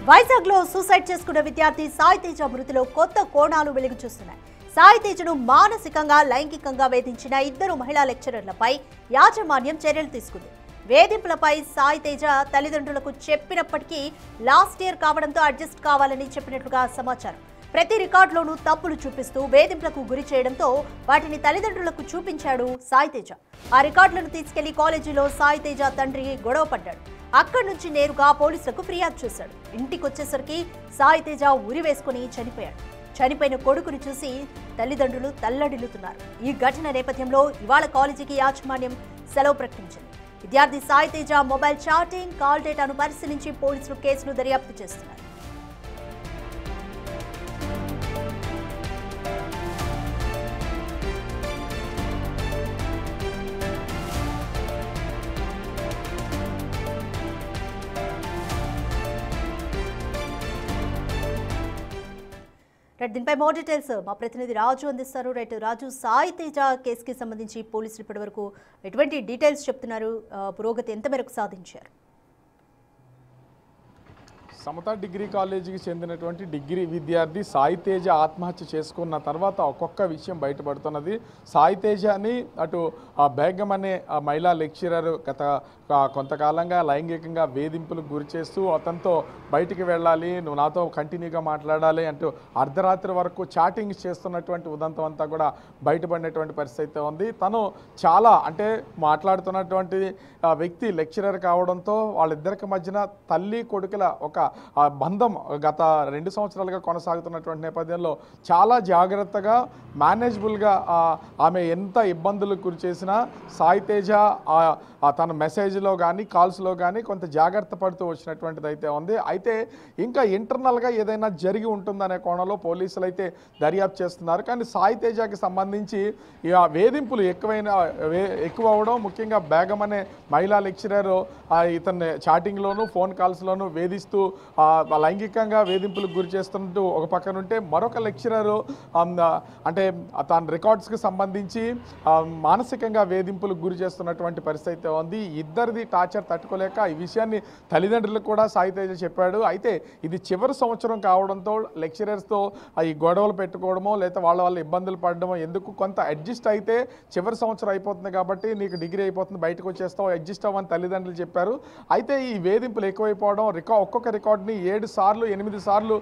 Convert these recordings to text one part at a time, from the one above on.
వైజాగ్లో సూసైడ్ చేసుకున్న విద్యార్థి సాయి తేజ మృతిలో కొత్త కోణాలు వెలుగు చూస్తున్నాయి. సాయి తేజను మానసికంగా లైంగికంగా వేధించిన ఇద్దరు మహిళా లెక్చరర్లపై యాజమాన్యం చర్యలు తీసుకుంది. వేధింపులపై సాయి తేజ తల్లిదండ్రులకు చెప్పినప్పటికీ లాస్ట్ ఇయర్ కావడంతో అడ్జస్ట్ కావాలని చెప్పినట్లుగా సమాచారం. ప్రతి రికార్డులోనూ తప్పులు చూపిస్తూ వేధింపులకు గురి చేయడంతో వాటిని తల్లిదండ్రులకు చూపించాడు సాయి తేజ. ఆ రికార్డులను తీసుకెళ్లి కాలేజీలో సాయి తేజ తండ్రి గొడవ పడ్డాడు. అక్కడి నుంచి నేరుగా పోలీసులకు ఫిర్యాదు చేశాడు. ఇంటికొచ్చేసరికి సాయి తేజ ఉరి వేసుకుని చనిపోయాడు. చనిపోయిన కొడుకును చూసి తల్లిదండ్రులు తల్లడిల్లుతున్నారు. ఈ ఘటన నేపథ్యంలో ఇవాళ కాలేజీకి యాజమాన్యం సెలవు ప్రకటించింది. విద్యార్థి Sai Teja mobile chatting, call డేటాను పరిశీలించి పోలీసులు కేసును దర్యాప్తు చేస్తున్నారు. దీనిపై మోర్ డీటెయిల్స్ మా ప్రతినిధి రాజు అందిస్తారు. రాజు, సాయి తేజ కేసుకి సంబంధించి పోలీసులు ఇప్పటి వరకు ఎటువంటి డీటెయిల్స్ చెప్తున్నారు? పురోగతి ఎంత మేరకు సాధించారు? సమత డిగ్రీ కాలేజీకి చెందినటువంటి డిగ్రీ విద్యార్థి సాయి తేజ ఆత్మహత్య చేసుకున్న తర్వాత ఒక్కొక్క విషయం బయటపడుతున్నది. సాయి తేజని అటు బేగం అనే మహిళా లెక్చరర్ గత కొంతకాలంగా లైంగికంగా వేధింపులకు గురి చేస్తూ అతనితో బయటికి వెళ్ళాలి, నువ్వు నాతో కంటిన్యూగా మాట్లాడాలి అంటూ అర్ధరాత్రి వరకు చాటింగ్ చేస్తున్నటువంటి ఉదంతం అంతా కూడా బయటపడినటువంటి పరిస్థితి ఉంది. తను చాలా మాట్లాడుతున్నటువంటి వ్యక్తి లెక్చరర్ కావడంతో వాళ్ళిద్దరికి మధ్యన తల్లి కొడుకుల ఒక బంధం గత 2 సంవత్సరాలుగా కొనసాగుతున్నటువంటి నేపథ్యంలో చాలా జాగ్రత్తగా మేనేజబుల్గా ఆమె ఎంత ఇబ్బందులకు గురి చేసినా సాయి తేజ తన మెసేజ్లో కానీ కాల్స్లో కానీ కొంత జాగ్రత్త పడుతూ వచ్చినటువంటిది అయితే ఉంది. అయితే ఇంకా ఇంటర్నల్గా ఏదైనా జరిగి ఉంటుందనే కోణంలో పోలీసులు అయితే దర్యాప్తు చేస్తున్నారు. కానీ సాయి తేజకి సంబంధించి వేధింపులు ఎక్కువ అవడం, ముఖ్యంగా బేగం అనే మహిళా లెక్చరర్ ఇతన్ని చాటింగ్లోను ఫోన్ కాల్స్లోనూ వేధిస్తూ లైంగికంగా వేధింపులకు గురి చేస్తున్నట్టు ఒక పక్కన ఉంటే, మరొక లెక్చరర్ తన రికార్డ్స్కి సంబంధించి మానసికంగా వేధింపులకు గురి చేస్తున్నటువంటి పరిస్థితి ఉంది. ఇద్దరిది టార్చర్ తట్టుకోలేక ఈ విషయాన్ని తల్లిదండ్రులకు కూడా సాయి తేజ చెప్పాడు. అయితే ఇది చివరి సంవత్సరం కావడంతో లెక్చరర్స్తో ఈ గొడవలు పెట్టుకోవడమో లేదా వాళ్ళ ఇబ్బందులు పడడమో ఎందుకు, కొంత అడ్జస్ట్ అయితే చివరి సంవత్సరం అయిపోతుంది కాబట్టి నీకు డిగ్రీ అయిపోతుంది, బయటకు వచ్చేస్తావు, అడ్జస్ట్ అవ్వని తల్లిదండ్రులు చెప్పారు. అయితే ఈ వేధింపులు ఎక్కువైపోవడం, ఒక్కొక్క రికార్డుని 7 సార్లు 8 సార్లు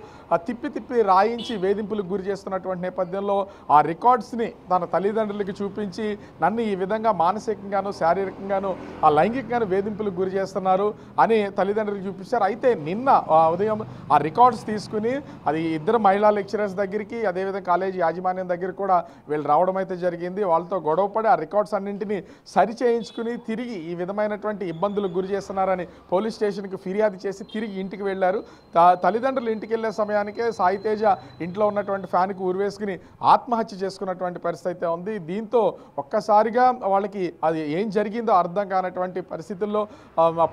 తిప్పి రాయించి వేధింపులకు గురి చేస్తున్నటువంటి నేపథ్యంలో ఆ రికార్డ్స్ని తన తల్లిదండ్రులకి చూపించి నన్ను ఈ విధంగా మానసికంగాను శారీరకంగాను లైంగికంగాను వేధింపులకు గురి చేస్తున్నారు అని తల్లిదండ్రులకు చూపించారు. అయితే నిన్న ఉదయం ఆ రికార్డ్స్ తీసుకుని అది ఇద్దరు మహిళా లెక్చరర్స్ దగ్గరికి, అదేవిధంగా కాలేజీ యాజమాన్యం దగ్గర కూడా వీళ్ళు రావడం అయితే జరిగింది. వాళ్ళతో గొడవపడి ఆ రికార్డ్స్ అన్నింటినీ సరి చేయించుకుని తిరిగి ఈ విధమైనటువంటి ఇబ్బందులకు గురి చేస్తున్నారని పోలీస్ స్టేషన్కి ఫిర్యాదు చేసి తిరిగి ఇంటికి వెళ్ళారు. తల్లిదండ్రులు ఇంటికి వెళ్ళే సమయానికే సాయి తేజ ఇంట్లో ఉన్నటువంటి ఫ్యాన్కి ఉరివేసుకుని ఆత్మహత్య చేసుకున్నటువంటి పరిస్థితి ఉంది. దీంతో ఒక్కసారిగా వాళ్ళకి అది ఏం జరిగిందో అర్థం కానటువంటి పరిస్థితుల్లో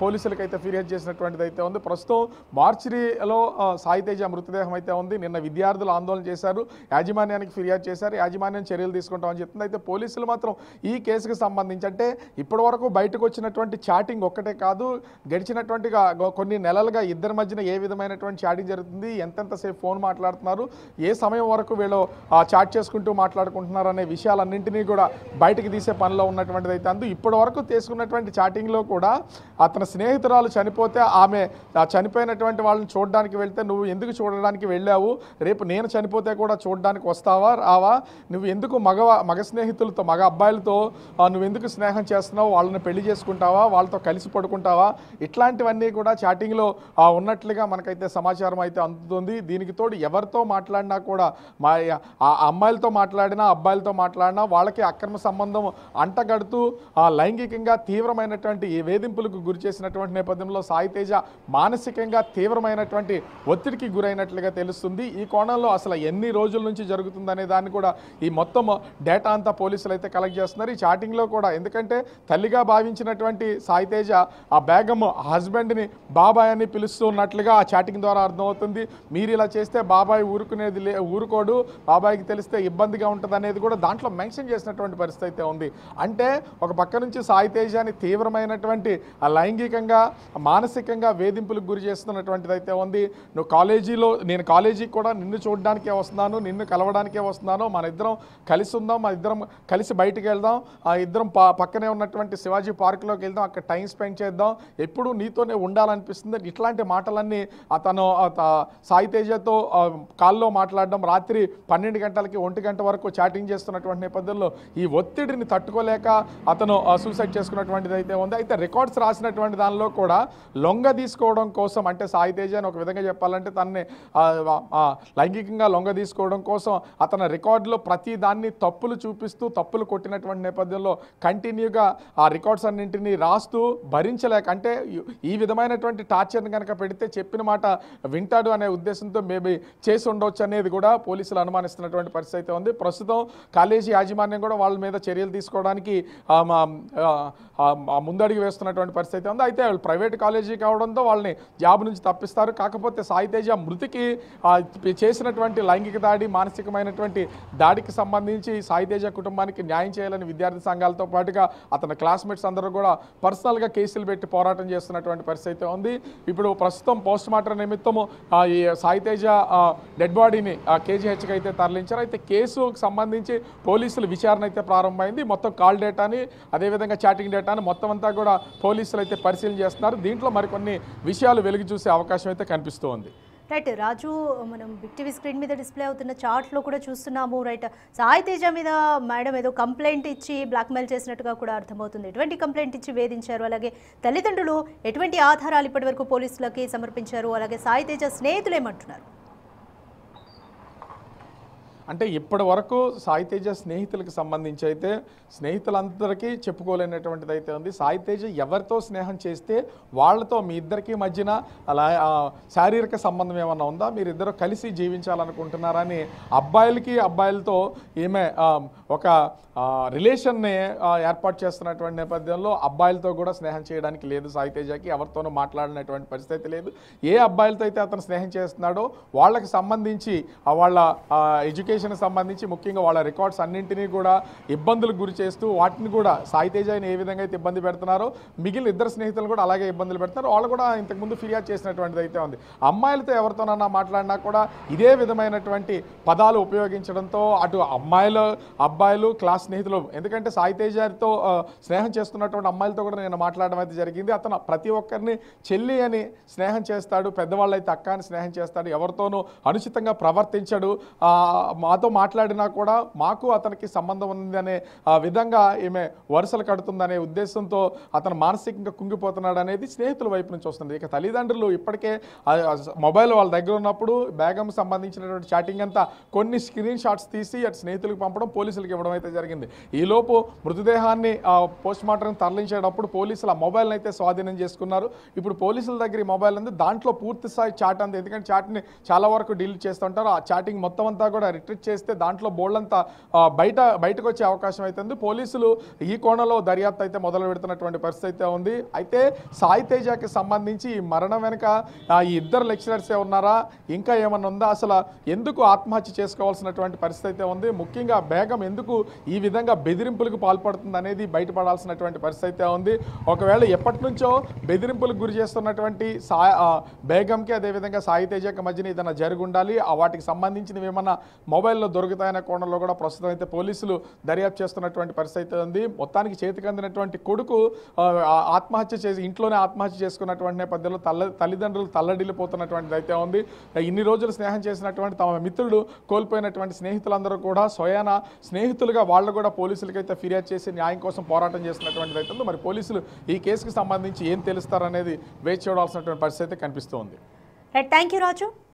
పోలీసులకు అయితే ఫిర్యాదు చేసినటువంటిది అయితే ఉంది. ప్రస్తుతం మార్చిలో సాయి తేజ మృతదేహం అయితే ఉంది. నిన్న విద్యార్థులు ఆందోళన చేశారు, యాజమాన్యానికి ఫిర్యాదు చేశారు, యాజమాన్యం చర్యలు తీసుకుంటామని చెప్తుంది. అయితే పోలీసులు మాత్రం ఈ కేసుకు సంబంధించి ఇప్పటి వరకు బయటకు వచ్చినటువంటి చాటింగ్ ఒక్కటే కాదు, గడిచినటువంటి కొన్ని నెలలుగా ఇద్దరి మధ్యన ఏ విధమైనటువంటి చాటింగ్ జరుగుతుంది, ఎంతసేపు ఫోన్ మాట్లాడుతున్నారు, ఏ సమయం వరకు వీళ్ళు చాట్ చేసుకుంటూ మాట్లాడుకుంటున్నారు అనే విషయాలన్నింటినీ కూడా బయటకు తీసే పనిలో ఉన్నటువంటిది అయితే అందు. ఇప్పటి వరకు తీసుకున్నటువంటి చాటింగ్లో కూడా అతని స్నేహితురాలు చనిపోతే ఆమె చనిపోయినటువంటి వాళ్ళని చూడడానికి వెళ్తే, నువ్వు ఎందుకు చూడడానికి వెళ్ళావు, రేపు నేను చనిపోతే కూడా చూడడానికి వస్తావా రావా, నువ్వు ఎందుకు మగ స్నేహితులతో మగ అబ్బాయిలతో నువ్వు ఎందుకు స్నేహం చేస్తున్నావు, వాళ్ళని పెళ్లి చేసుకుంటావా, వాళ్ళతో కలిసి పడుకుంటావా, ఇట్లాంటివన్నీ కూడా చాటింగ్లో ఉన్నట్లుగా మనకైతే సమాచారం అయితే అందుతుంది. దీనికి తోడు ఎవరితో మాట్లాడినా కూడా అమ్మాయిలతో మాట్లాడినా అబ్బాయిలతో మాట్లాడినా వాళ్ళకి అక్రమ సంబంధం అంటగడుతూ లైంగికంగా తీవ్రమైనటువంటి వేధింపులకు గురి చేసినటువంటి నేపథ్యంలో సాయి తేజ మానసికంగా తీవ్రమైనటువంటి ఒత్తిడికి గురైనట్లుగా తెలుస్తుంది. ఈ కోణంలో అసలు ఎన్ని రోజుల నుంచి జరుగుతుందనే దాన్ని కూడా ఈ మొత్తం డేటా అంతా పోలీసులు అయితే కలెక్ట్ చేస్తున్నారు. ఈ చాటింగ్లో కూడా ఎందుకంటే తల్లిగా భావించినటువంటి సాయి తేజ ఆ బేగం హస్బెండ్ని బాబాయ్ అని పిలుస్తున్నట్లుగా ఆ చాటింగ్ ద్వారా అర్థమవుతుంది. మీరు ఇలా చేస్తే బాబాయ్ ఊరుకోడు, బాబాయ్కి తెలిస్తే ఇబ్బందిగా ఉంటుంది అనేది కూడా దాంట్లో మెన్షన్ చేసినటువంటి పరిస్థితి అయితే ఉంది. అంటే ఒక పక్క నుంచి సాయి తేజని కానీ తీవ్రమైనటువంటి లైంగికంగా మానసికంగా వేధింపులకు గురి చేస్తున్నటువంటిది అయితే ఉంది. నువ్వు కాలేజీలో, నేను కాలేజీకి కూడా నిన్ను చూడడానికే వస్తున్నాను, నిన్ను కలవడానికే వస్తున్నాను, మన ఇద్దరం కలిసి ఉందాం, మన ఇద్దరం కలిసి బయటికి వెళ్దాం, ఆ ఇద్దరం పక్కనే ఉన్నటువంటి శివాజీ పార్క్లోకి వెళ్దాం, అక్కడ టైం స్పెండ్ చేద్దాం, ఎప్పుడు నీతోనే ఉండాలనిపిస్తుంది. ఇట్లాంటి మాటలన్నీ అతను సాయి తేజతో కాల్లో మాట్లాడడం, రాత్రి 12 గంటలకి 1 గంట వరకు చాటింగ్ చేస్తున్నటువంటి నేపథ్యంలో ఈ ఒత్తిడిని తట్టుకోలేక అతను సూసైడ్ చేసుకున్నటువంటిది అయితే ఉంది. అయితే రికార్డ్స్ రాసినటువంటి దానిలో కూడా లొంగ తీసుకోవడం కోసం, అంటే సాయి తేజ అని ఒక విధంగా చెప్పాలంటే తనని లైంగికంగా లొంగ తీసుకోవడం కోసం అతని రికార్డులో ప్రతి దాన్ని తప్పులు చూపిస్తూ తప్పులు కొట్టినటువంటి నేపథ్యంలో కంటిన్యూగా ఆ రికార్డ్స్ అన్నింటినీ రాస్తూ భరించలేక, అంటే ఈ విధమైనటువంటి టార్చర్ని కనుక పెడితే చెప్పిన మాట వింటాడు అనే ఉద్దేశంతో మేబీ చేసి ఉండొచ్చు అనేది కూడా పోలీసులు అనుమానిస్తున్నటువంటి పరిస్థితి అయితే ఉంది. ప్రస్తుతం కాలేజీ యాజమాన్యం కూడా వాళ్ళ మీద చర్యలు తీసుకోవడానికి ముందడుగు వేస్తున్నటువంటి పరిస్థితి ఉంది. అయితే వాళ్ళు ప్రైవేట్ కాలేజీ కావడంతో వాళ్ళని జాబ్ నుంచి తప్పిస్తారు. కాకపోతే సాయి తేజ మృతికి చేసినటువంటి లైంగిక దాడి, మానసికమైనటువంటి దాడికి సంబంధించి సాయి తేజ కుటుంబానికి న్యాయం చేయాలని విద్యార్థి సంఘాలతో పాటుగా అతని క్లాస్మేట్స్ అందరూ కూడా పర్సనల్గా కేసులు పెట్టి పోరాటం చేస్తున్నటువంటి పరిస్థితి ఉంది. ఇప్పుడు ప్రస్తుతం పోస్ట్ మార్టం నిమిత్తము ఈ సాయి తేజ డెడ్ బాడీని కేజీహెచ్కి అయితే తరలించారు. అయితే కేసుకు సంబంధించి పోలీసులు విచారణ అయితే ప్రారంభమైంది. మొత్తం కాల్ డేటాని, అదేవిధంగా చాటింగ్ డేటాని మొత్తం అంతా కూడా పోలీసులు అయితే పరిశీలన చేస్తున్నారు. దీంట్లో మరికొన్ని విషయాలు వెలుగు చూసే అవకాశం అయితే కనిపిస్తోంది. రైట్ రాజు, మనం బిగ్ టీవీ స్క్రీన్ మీద డిస్ప్లే అవుతున్న చార్ట్లో కూడా చూస్తున్నాము. రైట్, సాయి తేజ మీద మేడం ఏదో కంప్లైంట్ ఇచ్చి బ్లాక్మెయిల్ చేసినట్టుగా కూడా అర్థమవుతుంది. ఎటువంటి కంప్లైంట్ ఇచ్చి వేధించారు, అలాగే తల్లిదండ్రులు ఎటువంటి ఆధారాలు ఇప్పటివరకు పోలీసులకి సమర్పించారు, అలాగే సాయి తేజ స్నేహితులు ఏమంటున్నారు? అంటే ఇప్పటి వరకు సాయి తేజ స్నేహితులకు సంబంధించి అయితే స్నేహితులందరికీ చెప్పుకోలేనటువంటిది అయితే ఉంది. సాయి తేజ ఎవరితో స్నేహం చేస్తే వాళ్ళతో మీ ఇద్దరికి మధ్యన అలా శారీరక సంబంధం ఏమన్నా ఉందా, మీరిద్దరూ కలిసి జీవించాలనుకుంటున్నారని అబ్బాయిలతో ఈమె ఒక రిలేషన్ని ఏర్పాటు చేస్తున్నటువంటి నేపథ్యంలో అబ్బాయిలతో కూడా స్నేహం చేయడానికి లేదు సాయి తేజకి, ఎవరితోనూ మాట్లాడినటువంటి పరిస్థితి లేదు. ఏ అబ్బాయిలతో అయితే అతను స్నేహం చేస్తున్నాడో వాళ్ళకి సంబంధించి వాళ్ళ ఎడ్యుకేషన్కి సంబంధించి ముఖ్యంగా వాళ్ళ రికార్డ్స్ అన్నింటినీ కూడా ఇబ్బందులకు గురి చేస్తూ వాటిని కూడా సాయి తేజని ఏ విధంగా అయితే ఇబ్బంది పెడుతున్నారో మిగిలిన ఇద్దరు స్నేహితులు కూడా అలాగే ఇబ్బందులు పెడుతున్నారు. వాళ్ళు కూడా ఇంతకుముందు ఫిర్యాదు చేసినటువంటిది అయితే ఉంది. అమ్మాయిలతో ఎవరితోనన్నా మాట్లాడినా కూడా ఇదే విధమైనటువంటి పదాలు ఉపయోగించడంతో అటు అబ్బాయిలు క్లాస్ స్నేహితులు, ఎందుకంటే సాయి తేజతో స్నేహం చేస్తున్నటువంటి అమ్మాయిలతో కూడా నేను మాట్లాడడం అయితే జరిగింది. అతను ప్రతి ఒక్కరిని చెల్లి అని స్నేహం చేస్తాడు, పెద్దవాళ్ళు అయితే అక్క అని స్నేహం చేస్తాడు, ఎవరితోనూ అనుచితంగా ప్రవర్తించడు, మాతో మాట్లాడినా కూడా మాకు అతనికి సంబంధం ఉందనే విధంగా ఈమె వరుసలు కడుతుందనే ఉద్దేశంతో అతను మానసికంగా కుంగిపోతున్నాడు అనేది స్నేహితుల వైపు నుంచి వస్తుంది. ఇక తల్లిదండ్రులు ఇప్పటికే మొబైల్ వాళ్ళ దగ్గర ఉన్నప్పుడు బేగం సంబంధించినటువంటి చాటింగ్ అంతా కొన్ని స్క్రీన్ షాట్స్ తీసి అటు స్నేహితులకు పంపడం, పోలీసులకు ఇవ్వడం అయితే జరిగింది. ఈలోపు మృతదేహాన్ని పోస్ట్ మార్టం తరలించేటప్పుడు పోలీసులు ఆ మొబైల్ని అయితే స్వాధీనం చేసుకున్నారు. ఇప్పుడు పోలీసుల దగ్గర ఈ మొబైల్ ఉంది, దాంట్లో పూర్తి స్థాయి చాట్ అంతా, ఎందుకంటే చాట్ని చాలా వరకు డిలీట్ చేస్తుంటారు, ఆ చాటింగ్ మొత్తం అంతా కూడా రిట్రీట్ చేస్తే దాంట్లో బోల్డంతా బయటకు వచ్చే అవకాశం అయితే ఉంది. పోలీసులు ఈ కోణంలో దర్యాప్తు అయితే మొదలు పెడుతున్నటువంటి పరిస్థితి అయితే ఉంది. అయితే సాయి తేజకి సంబంధించి ఈ మరణం వెనుక ఈ ఇద్దరు లెక్చరర్సే ఉన్నారా, ఇంకా ఏమన్నా ఉందా, అసలు ఎందుకు ఆత్మహత్య చేసుకోవాల్సినటువంటి పరిస్థితి అయితే ఉంది, ముఖ్యంగా బేగం ఎందుకు ఈ విధంగా బెదిరింపులకు పాల్పడుతుంది అనేది బయటపడాల్సినటువంటి పరిస్థితి అయితే ఉంది. ఒకవేళ ఎప్పటి నుంచో బెదిరింపులకు గురి చేస్తున్నటువంటి బేగంకి అదేవిధంగా సాయి తేజకి మధ్యన ఏదైనా జరిగి ఉండాలి, వాటికి సంబంధించినవి ఏమన్నా మొబైల్లో దొరుకుతాయనే కోణంలో కూడా ప్రస్తుతం అయితే పోలీసులు దర్యాప్తు చేస్తున్నటువంటి పరిస్థితి ఉంది. మొత్తానికి చేతికి అందినటువంటి కొడుకు ఆత్మహత్య చేసి ఇంట్లోనే ఆత్మహత్య చేసుకున్నటువంటి నేపథ్యంలో తల్లిదండ్రులు తల్లడిల్లిపోతున్నటువంటిది అయితే ఉంది. ఇన్ని రోజులు స్నేహం చేసినటువంటి తమ మిత్రుడు కోల్పోయినటువంటి స్నేహితులందరూ కూడా స్వయాన స్నేహితులుగా వాళ్ళు కూడా పోలీసులకి అయితే ఫిర్యాదు చేసి న్యాయం కోసం పోరాటం చేస్తున్నటువంటిది అయితే ఉంది. మరి పోలీసులు ఈ కేసుకు సంబంధించి ఏం తెలుస్తారనేది వేచి చూడాల్సినటువంటి పరిస్థితి కనిపిస్తోంది. Thank you Raju.